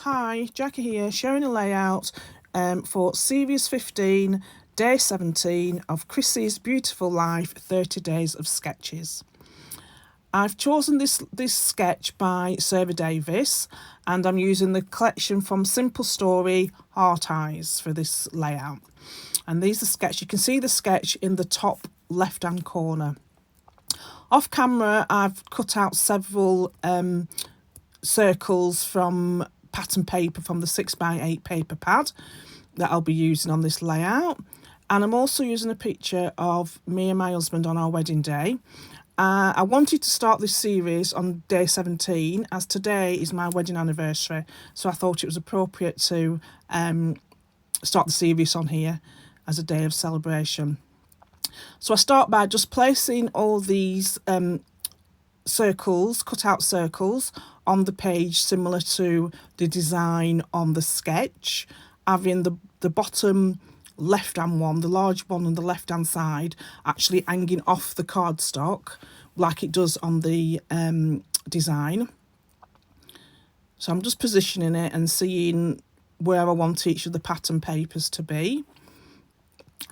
Hi, Jackie here, sharing a layout for Series 15, Day 17 of Christie's Beautiful Life 30 Days of Sketches. I've chosen this sketch by Sarah Davies, and I'm using the collection from Simple Story Heart Eyes for this layout. And these are sketch. You can see the sketch in the top left-hand corner. Off camera, I've cut out several circles from pattern paper from the 6x8 paper pad that I'll be using on this layout. And I'm also using a picture of me and my husband on our wedding day. I wanted to start this series on day 17 as today is my wedding anniversary, so I thought it was appropriate to start the series on here as a day of celebration. So I start by just placing all these circles, cut out circles, on the page similar to the design on the sketch, having the bottom left hand one, the large one on the left hand side, actually hanging off the cardstock like it does on the design. So I'm just positioning it and seeing where I want each of the pattern papers to be.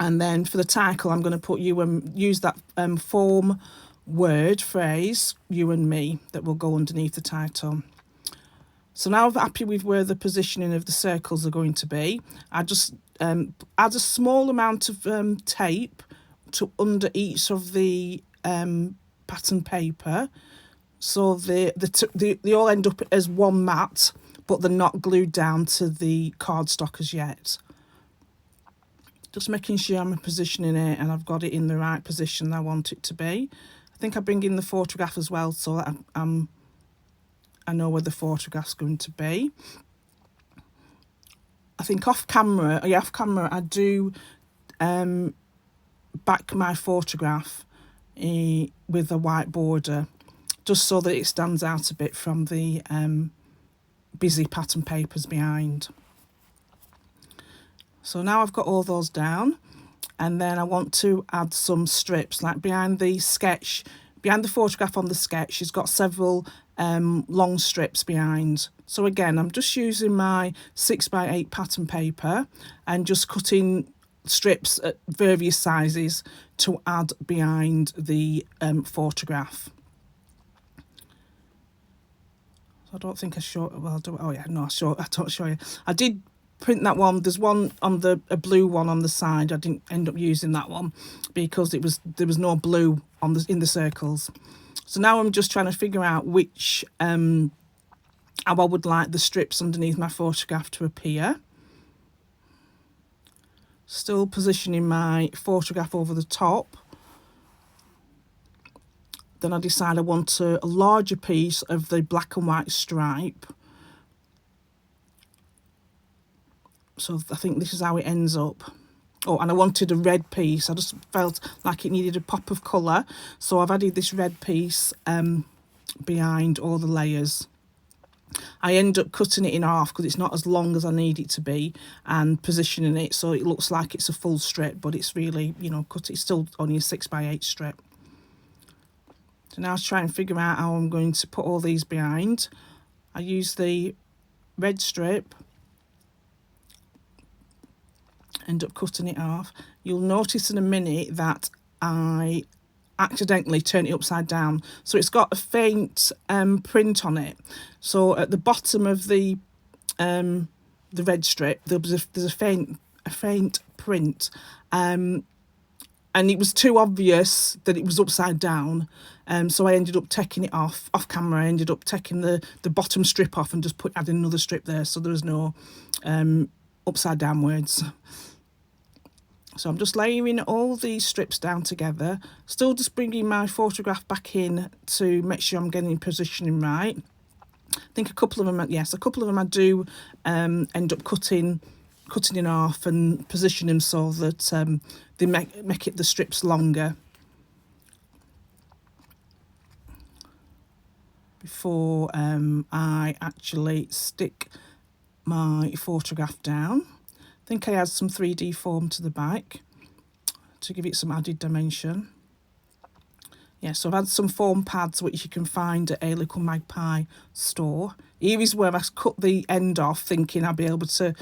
And then for the title, I'm going to put use that form word phrase, you and me, that will go underneath the title. So now I'm happy with where the positioning of the circles are going to be. I just add a small amount of tape to under each of the pattern paper, so they all end up as one mat, but they're not glued down to the cardstock as yet. Just making sure I'm positioning it and I've got it in the right position I want it to be. I think I bring in the photograph as well, so that I know where the photograph's going to be. I think off camera I do back my photograph with a white border, just so that it stands out a bit from the busy pattern papers behind. So now I've got all those down, and then I want to add some strips, like behind the photograph on the sketch, she's got several long strips behind. So again, I'm just using my 6x8 pattern paper and just cutting strips at various sizes to add behind the photograph. So I don't think I show, well, I don't show you. I did print that one. There's one on a blue one on the side. I didn't end up using that one because there was no blue in the circles. So now I'm just trying to figure out which how I would like the strips underneath my photograph to appear. Still positioning my photograph over the top. Then I decide I want a larger piece of the black and white stripe. So I think this is how it ends up. Oh, and I wanted a red piece. I just felt like it needed a pop of colour. So I've added this red piece behind all the layers. I end up cutting it in half because it's not as long as I need it to be, and positioning it so it looks like it's a full strip, but it's really, it's still only a 6x8 strip. So now I was trying to figure out how I'm going to put all these behind. I use the red strip, end up cutting it off. You'll notice in a minute that I accidentally turn it upside down, so it's got a faint print on it. So at the bottom of the red strip, there's a faint print, and it was too obvious that it was upside down. So I ended up taking it off camera. I ended up taking the bottom strip off and just adding another strip there, so there was no upside downwards. So I'm just layering all these strips down together, still just bringing my photograph back in to make sure I'm getting positioning right. I think a couple of them I do end up cutting in half and position them so that they make it the strips longer before I actually stick my photograph down. I think I add some 3D foam to the back to give it some added dimension. Yeah, so I've had some foam pads which you can find at a little magpie store. Here is where I cut the end off thinking I'd be able to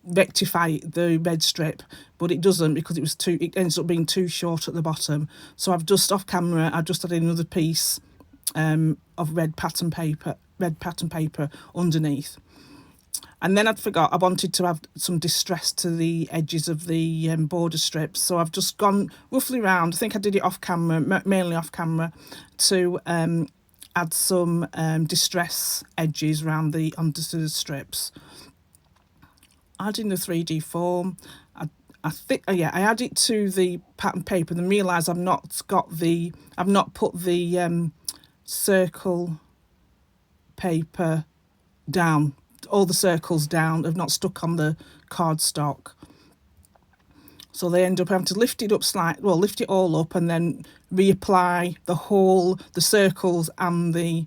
rectify the red strip, but it doesn't, because it ends up being too short at the bottom. So I've just off camera, I've just added another piece of red pattern paper underneath. And then I'd forgot I wanted to have some distress to the edges of the border strips, so I've just gone roughly round. I think I did it off camera, mainly off camera, to add some distress edges around onto the strips. Adding the 3D foam, I think I add it to the pattern paper, and then realise I've not put the circle paper down. All the circles down have not stuck on the cardstock, so they end up having to lift it up lift it all up, and then reapply the circles and the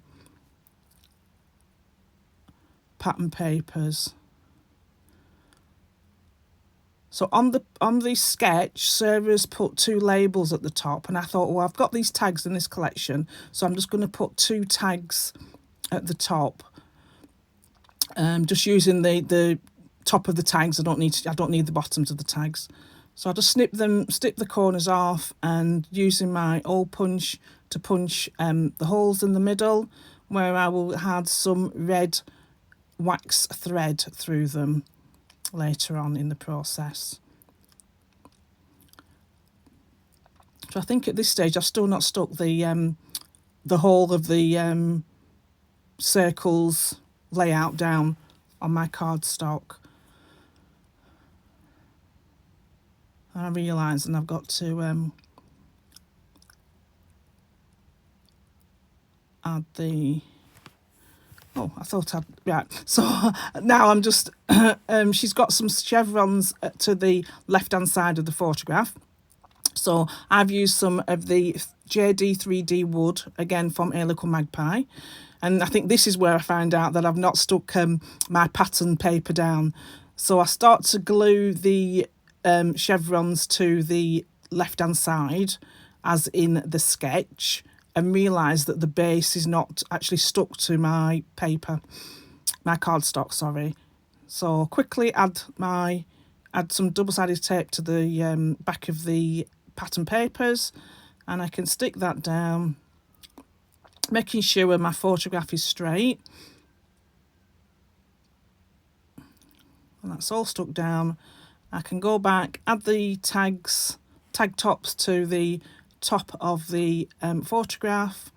pattern papers. So on the sketch, Sarah's put 2 labels at the top, and I thought, well, I've got these tags in this collection, so I'm just going to put 2 tags at the top. Just using the top of the tags. I don't need the bottoms of the tags. So I'll just snip the corners off, and using my hole punch to punch the holes in the middle, where I will add some red wax thread through them later on in the process. So I think at this stage I've still not stuck the whole of the circles layout down on my cardstock. I realise, and I've got to add the... Oh, I thought I'd... Right, so now I'm just... she's got some chevrons to the left-hand side of the photograph. So I've used some of the JD3D Wood, again from A Little Magpie. And I think this is where I found out that I've not stuck my pattern paper down. So I start to glue the chevrons to the left-hand side, as in the sketch, and realise that the base is not actually stuck to my cardstock, sorry. So quickly add some double-sided tape to the back of the pattern papers, and I can stick that down, making sure my photograph is straight. And that's all stuck down. I can go back, add the tag tops to the top of the photograph,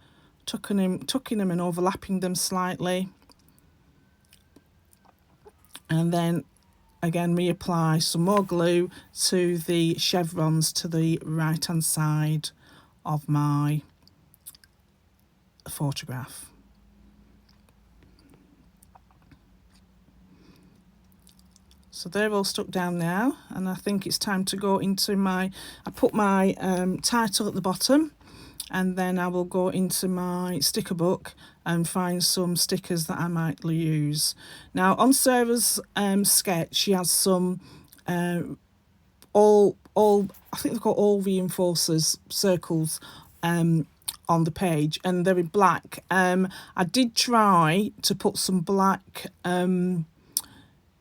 tucking them and overlapping them slightly, and then again reapply some more glue to the chevrons to the right hand side of my photograph. So they're all stuck down now, and I think it's time to go into I put my title at the bottom, and then I will go into my sticker book and find some stickers that I might use. Now on Sarah's sketch, she has some all I think they're called all reinforcers circles on the page, and they're in black. I did try to put some black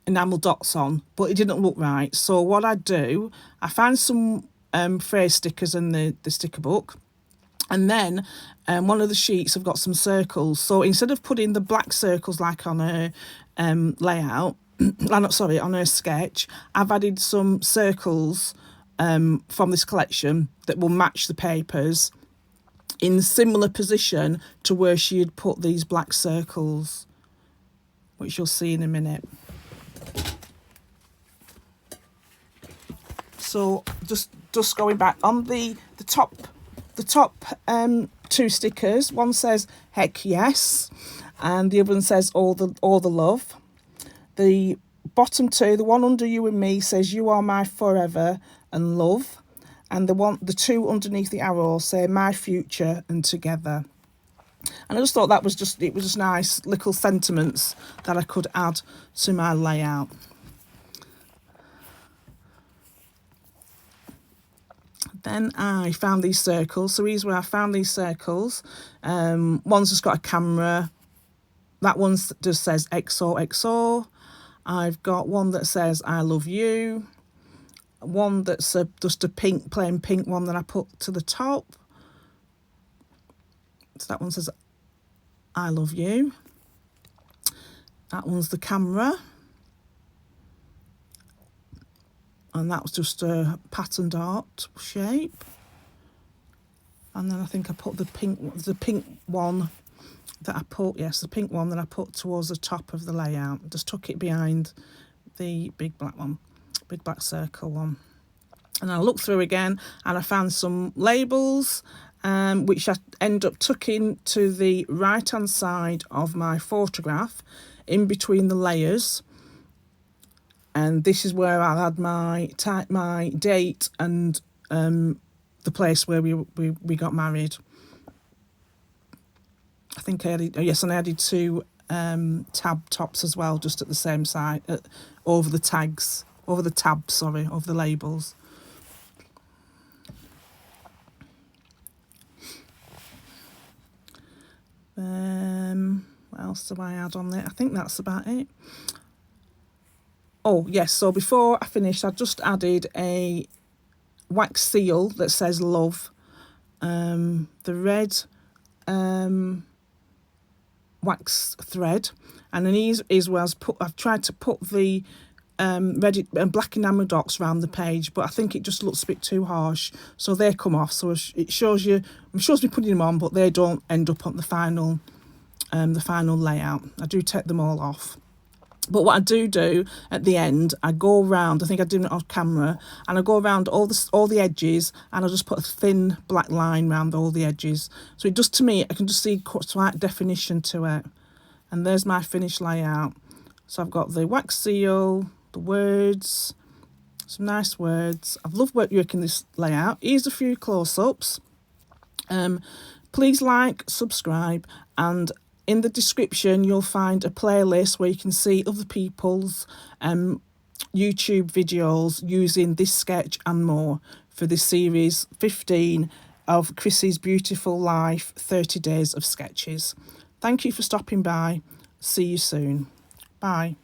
enamel dots on, but it didn't look right. So what I do, I found some phrase stickers in the sticker book, and then one of the sheets I've got some circles. So instead of putting the black circles like on her layout, on her sketch, I've added some circles from this collection that will match the papers in similar position to where she had put these black circles, which you'll see in a minute. So just going back on the top 2 stickers, one says heck yes, and the other one says all the love. The bottom 2, the one under you and me, says you are my forever and love, and the 2 underneath the arrow say my future and together. And I just thought it was just nice little sentiments that I could add to my layout. Then I found these circles. So here's where I found these circles. One's just got a camera. That one just says XOXO. I've got one that says I love you. One that's just a pink, plain pink one that I put to the top. So that one says I love you. That one's the camera. And that was just a patterned art shape. And then I think I put the pink one that I put, yes, the pink one that I put towards the top of the layout. Just tuck it behind the big black one, big black circle one. And I looked through again and I found some labels, which I end up tucking to the right hand side of my photograph in between the layers. And this is where I'll add my date and the place where we got married. I think I added, yes, and I added 2 tab tops as well, just at the same side, over the tabs, over the labels. What else do I add on there? I think that's about it. Oh, yes, so before I finished, I just added a wax seal that says love. The red wax thread. And then is where I've tried to put the red and black enamel dots around the page, but I think it just looks a bit too harsh. So they come off. So it shows me putting them on, but they don't end up on the final layout. I do take them all off. But what I do at the end, I go around, I think I did it off camera, and I go around all the edges, and I just put a thin black line around all the edges. So it just, to me, I can just see slight definition to it. And there's my finished layout. So I've got the wax seal, the words, some nice words. I've loved working this layout. Here's a few close-ups. Please like, subscribe, and in the description, you'll find a playlist where you can see other people's YouTube videos using this sketch and more for this series 15 of Christie's Beautiful Life 30 Days of Sketches. Thank you for stopping by. See you soon. Bye.